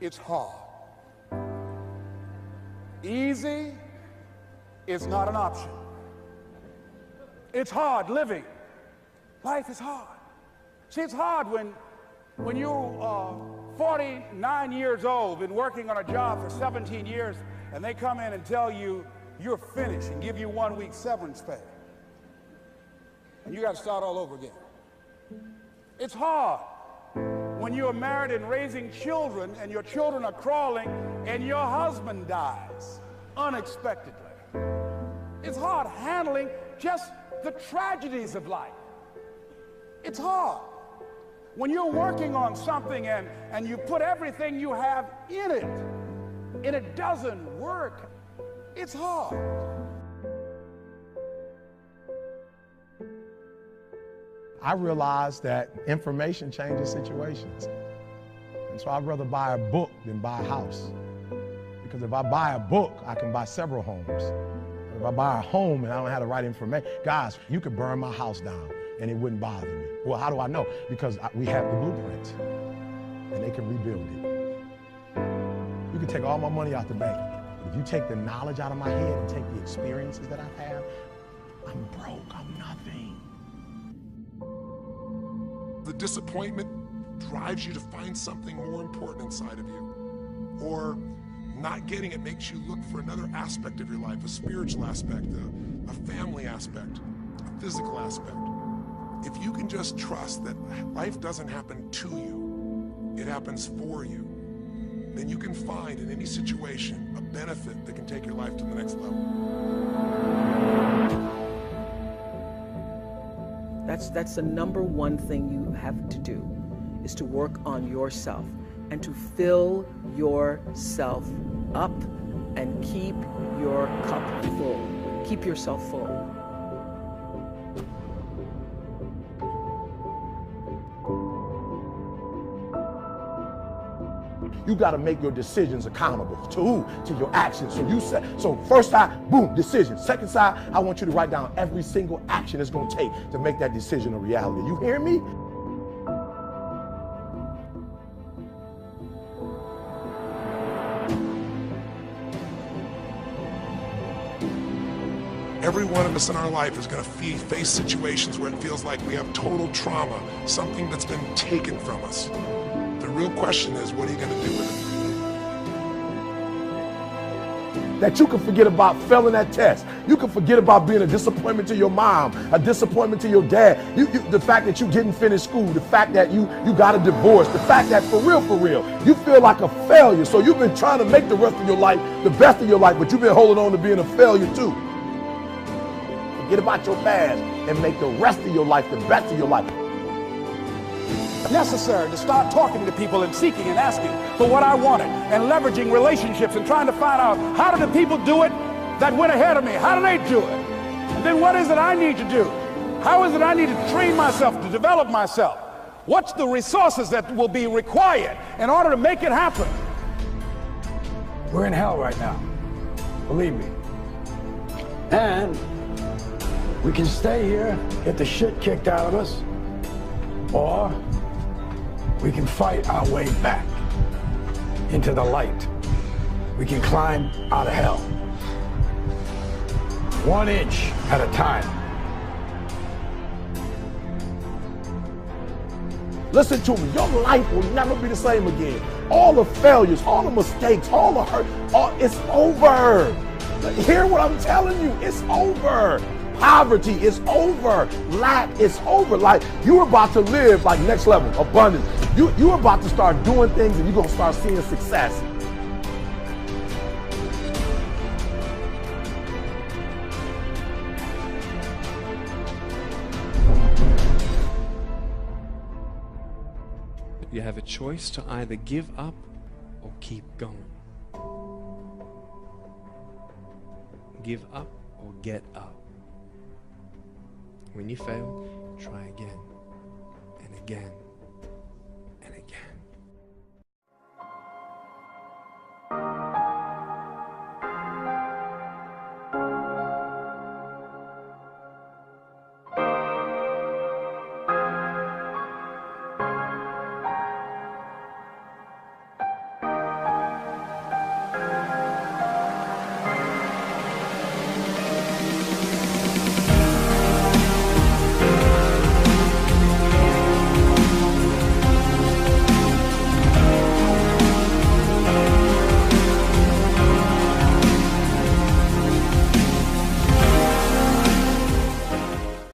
it's hard. Easy is not an option. It's hard living. Life is hard. See, it's hard when you're 49 years old, been working on a job for 17 years, and they come in and tell you you're finished and give you 1 week severance pay. And you got to start all over again. It's hard when you're married and raising children and your children are crawling and your husband dies unexpectedly. It's hard handling just the tragedies of life. It's hard when you're working on something and you put everything you have in it and it doesn't work. It's hard. I realized that information changes situations. And so I'd rather buy a book than buy a house. Because if I buy a book, I can buy several homes. If I buy a home and I don't have the right information, guys, you could burn my house down and it wouldn't bother me. Well, how do I know? Because we have the blueprint and they can rebuild it. You can take all my money out the bank. But if you take the knowledge out of my head and take the experiences that I've had, I'm broke, I'm nothing. The disappointment drives you to find something more important inside of you. Or not getting it makes you look for another aspect of your life, a spiritual aspect, a family aspect, a physical aspect. If you can just trust that life doesn't happen to you, it happens for you, then you can find in any situation a benefit that can take your life to the next level. That's the number one thing you have to do, is to work on yourself and to fill yourself up and keep your cup full. Keep yourself full. You got to make your decisions accountable. To who? To your actions. So first side, boom, decision. Second side, I want you to write down every single action it's going to take to make that decision a reality. You hear me? Every one of us in our life is going to face situations where it feels like we have total trauma, something that's been taken from us. The real question is, what are you going to do with it? That you can forget about failing that test. You can forget about being a disappointment to your mom, a disappointment to your dad. The fact that you didn't finish school, the fact that you got a divorce, the fact that for real, you feel like a failure. So you've been trying to make the rest of your life the best of your life, but you've been holding on to being a failure too. Forget about your past and make the rest of your life the best of your life. Necessary to start talking to people and seeking and asking for what I wanted and leveraging relationships and trying to find out, how do the people do it that went ahead of me? How do they do it? And then what is it I need to do? How is it I need to train myself, to develop myself? What's the resources that will be required in order to make it happen? We're in hell right now, believe me. And we can stay here, get the shit kicked out of us, or we can fight our way back into the light. We can climb out of hell, 1 inch at a time. Listen to me, your life will never be the same again. All the failures, all the mistakes, all the hurt, it's over. Hear what I'm telling you, it's over. Poverty is over. Lack is over. Like, you're about to live like next level, abundance. You're about to start doing things and you're going to start seeing success. You have a choice to either give up or keep going. Give up or get up. When you fail, try again and again